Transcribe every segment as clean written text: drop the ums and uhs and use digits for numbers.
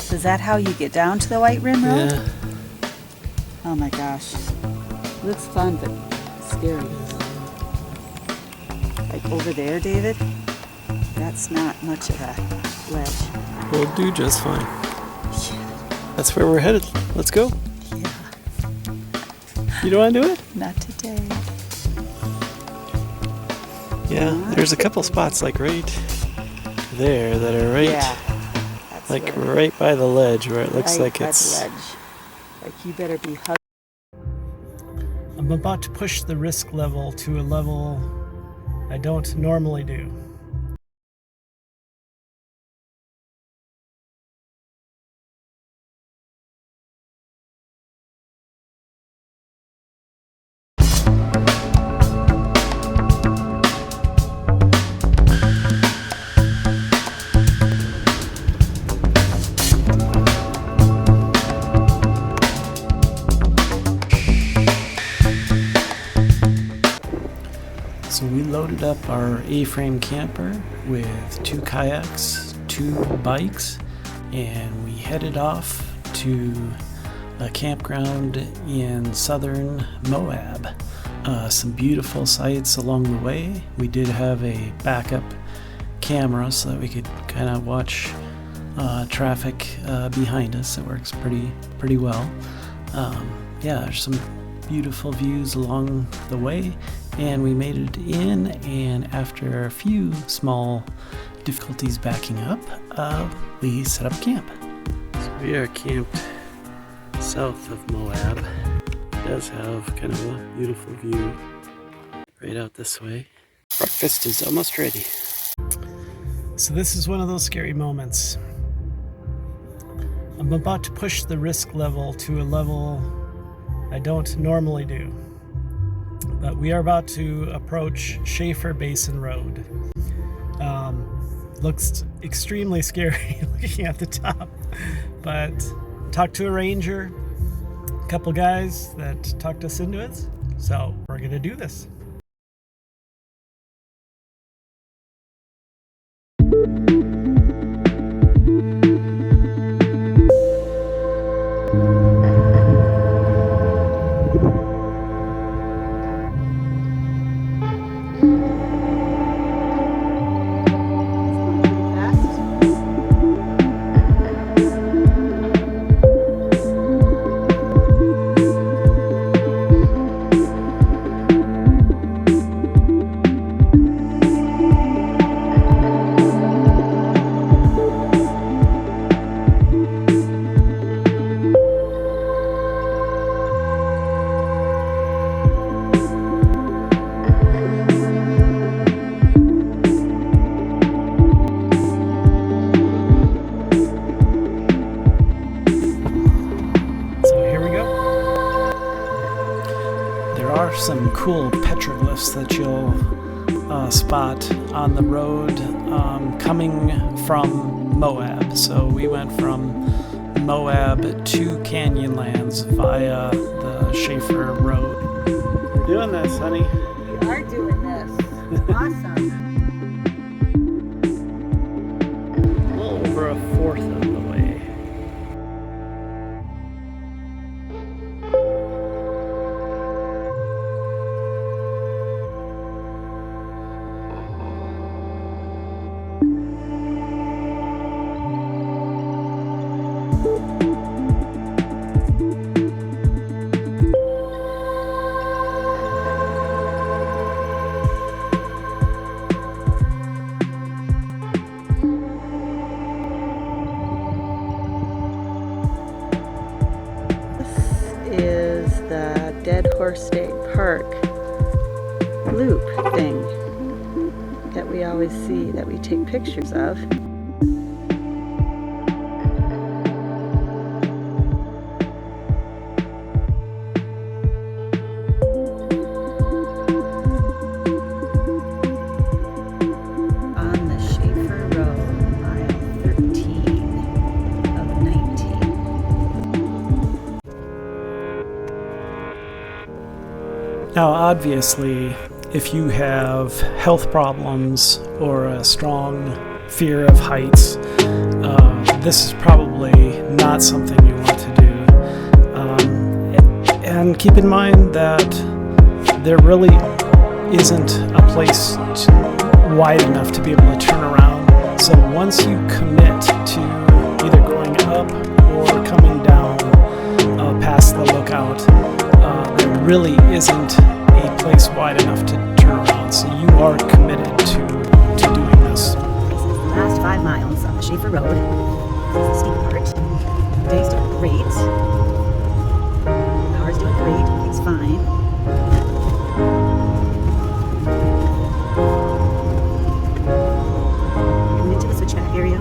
So is that how you get down to the White Rim Road? Yeah. Oh my gosh. It looks fun, but scary. Like over there, David, that's not much of a ledge. We'll do just fine. That's where we're headed. Let's go. Yeah, You don't want to do it? not today. Yeah, there's a couple spots like right there that are right, Yeah. That's like where- right by the ledge where it looks right like by the it's... ledge. Like you better be hugged. I'm about to push the risk level to a level I don't normally do. So we loaded up our A-frame camper with 2 kayaks, 2 bikes, and we headed off to a campground in southern Moab. Some beautiful sights along the way. We did have a backup camera so that we could kind of watch traffic behind us. It works pretty well. Yeah, there's some beautiful views along the way, and we made it in, and after a few small difficulties backing up, we set up camp. So we are camped south of Moab. It does have kind of a beautiful view right out this way. Breakfast is almost ready. So this is one of those scary moments. I'm about to push the risk level to a level I don't normally do. But we are about to approach Shafer Basin Road. Looks extremely scary looking at the top, but talked to a ranger, a couple guys that talked us into it, so we're gonna do this. Some cool petroglyphs that you'll spot on the road coming from Moab. So we went from Moab to Canyonlands via the Shafer Road. We're doing this, honey. We are doing this. Awesome. A little over a fourth of the way. Dead Horse State Park loop thing that we always see, that we take pictures of. On the Shafer Road, mile 13 of 19. Now, obviously, if you have health problems or a strong fear of heights, this is probably probably not something you want to do. And keep in mind that there really isn't a place wide enough to be able to turn around. So once you commit to either going up or coming down past the lookout, there really isn't a place wide enough to turn around. So you are committed to doing this. This is the last 5 miles on the Shafer Road. This is the steep part. The day's doing great. The car's doing great. Everything's fine. Coming into the switchback area.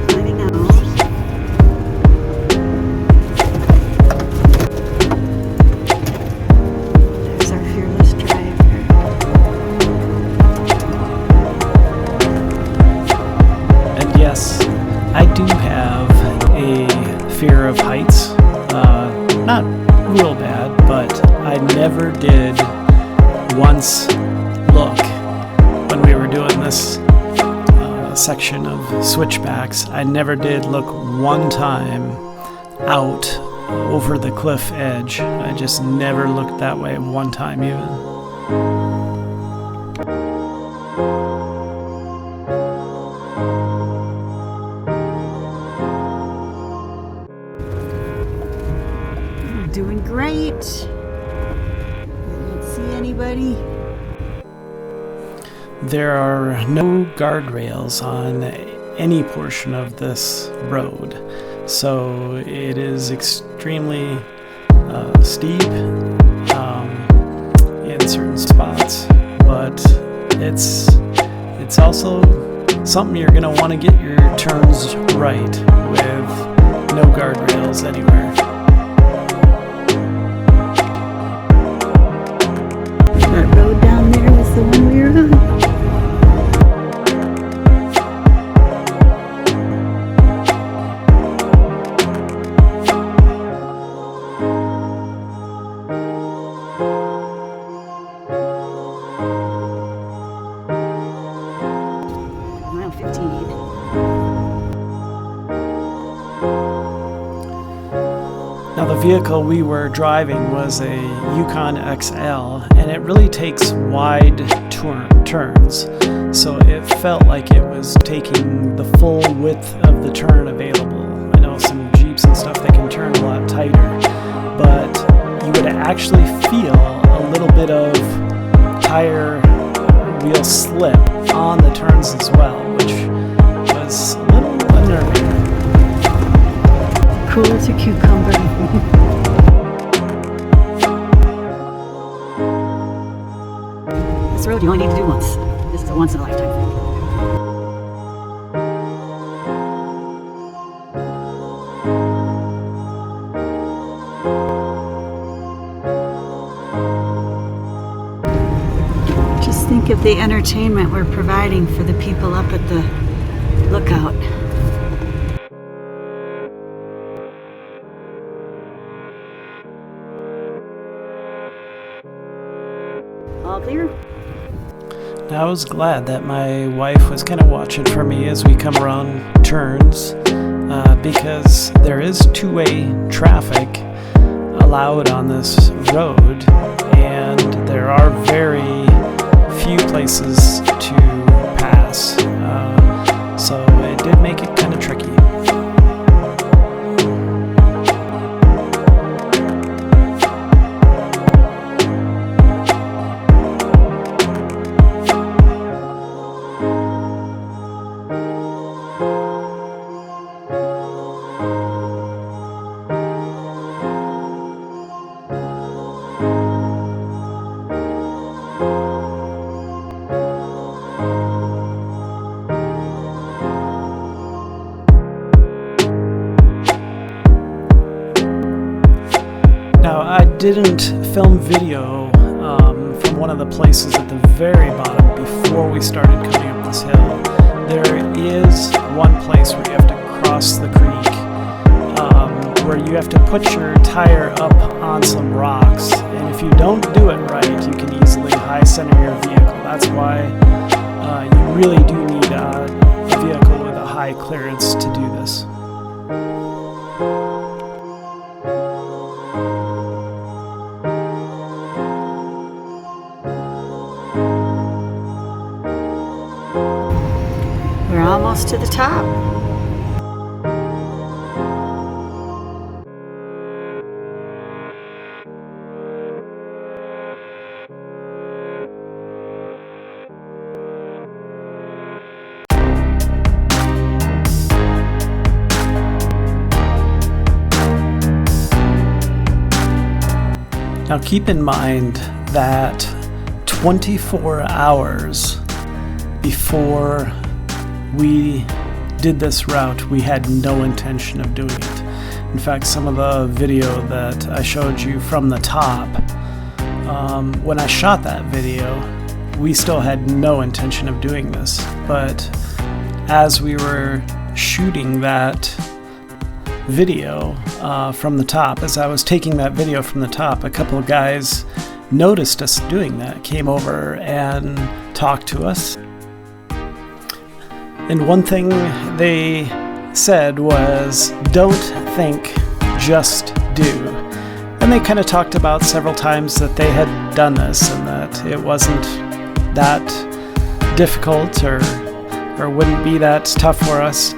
Driving now. There's our fearless driver. And yes, I do have a fear of heights. Not real bad, but I never did once look when we were doing this section of switchbacks. I never did look one time out over the cliff edge. I just never looked that way one time even. Doing great. Didn't see anybody. There are no guardrails on any portion of this road, so it is extremely steep in certain spots, but it's also something you're going to want to get your turns right with no guardrails anywhere. That road down there was the one we were on. Mile 15. Now the vehicle we were driving was a Yukon XL, and it really takes wide turns, so it felt like it was taking the full width of the turn available. I know some Jeeps and stuff, they can turn a lot tighter, but you would actually feel a little bit of tire wheel slip on the turns as well, which was a little unnerving. Cool as a cucumber. This road you only need to do once. This is a once in a lifetime thing. Just think of the entertainment we're providing for the people up at the lookout. All clear? I was glad that my wife was kind of watching for me as we come around turns, because there is two-way traffic allowed on this road, and there are very few places to pass, so it did make it kind of tricky. Now, I didn't film video from one of the places at the very bottom before we started coming up this hill. There is one place where you have to cross the creek, where you have to put your tire up on some rocks, and if you don't do it right, you can easily high center your vehicle. That's why you really do need a vehicle with a high clearance to do this. We're almost to the top. Now keep in mind that 24 hours before we did this route, we had no intention of doing it. In fact, some of the video that I showed you from the top, when I shot that video, we still had no intention of doing this. But as we were shooting that video from the top, as I was taking that video from the top, a couple of guys noticed us doing that, came over and talked to us. And one thing they said was, "Don't think, just do." And they kind of talked about several times that they had done this and that it wasn't that difficult or wouldn't be that tough for us.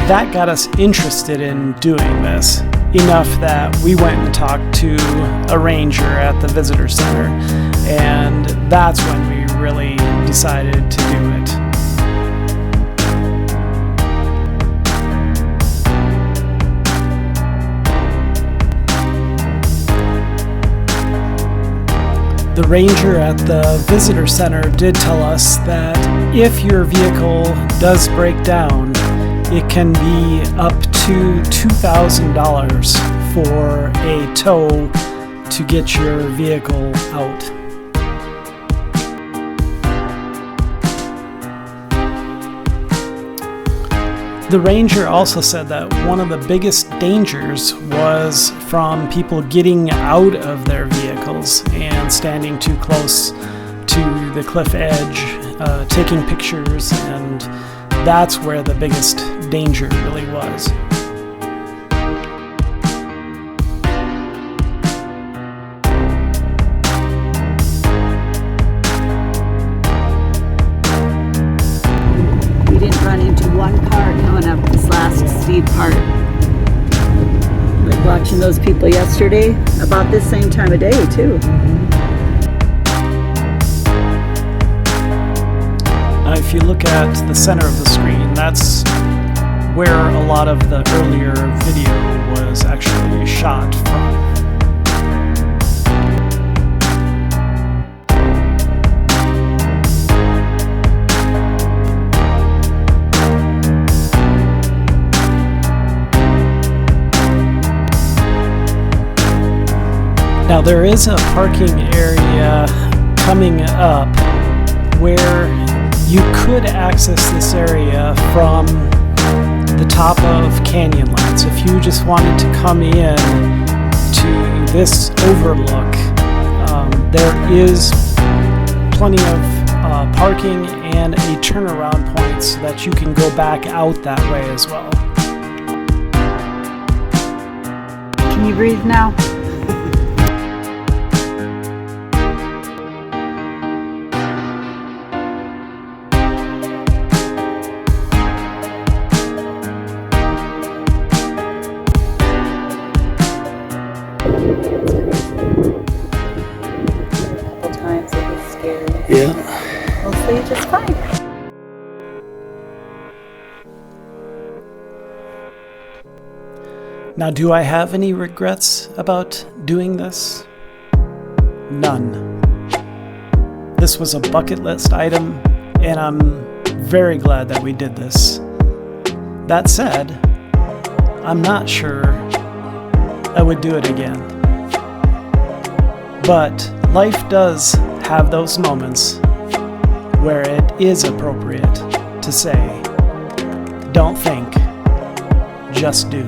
That got us interested in doing this enough that we went and talked to a ranger at the visitor center, and that's when we really decided to do it. The ranger at the visitor center did tell us that if your vehicle does break down, it can be up to $2,000 for a tow to get your vehicle out. The ranger also said that one of the biggest dangers was from people getting out of their vehicles and standing too close to the cliff edge, taking pictures, and that's where the biggest danger really was. We didn't run into one car going up this last steep part. Like watching those people yesterday, about this same time of day too. Now, if you look at the center of the screen, that's where a lot of the earlier video was actually shot from. Now, there is a parking area coming up where you could access this area from the top of Canyonlands. If you just wanted to come in to this overlook, there is plenty of parking and a turnaround point so that you can go back out that way as well. Can you breathe now? Yeah. Mostly just fine. Now, do I have any regrets about doing this? None. This was a bucket list item, and I'm very glad that we did this. That said, I'm not sure I would do it again. But life does have those moments where it is appropriate to say, don't think, just do.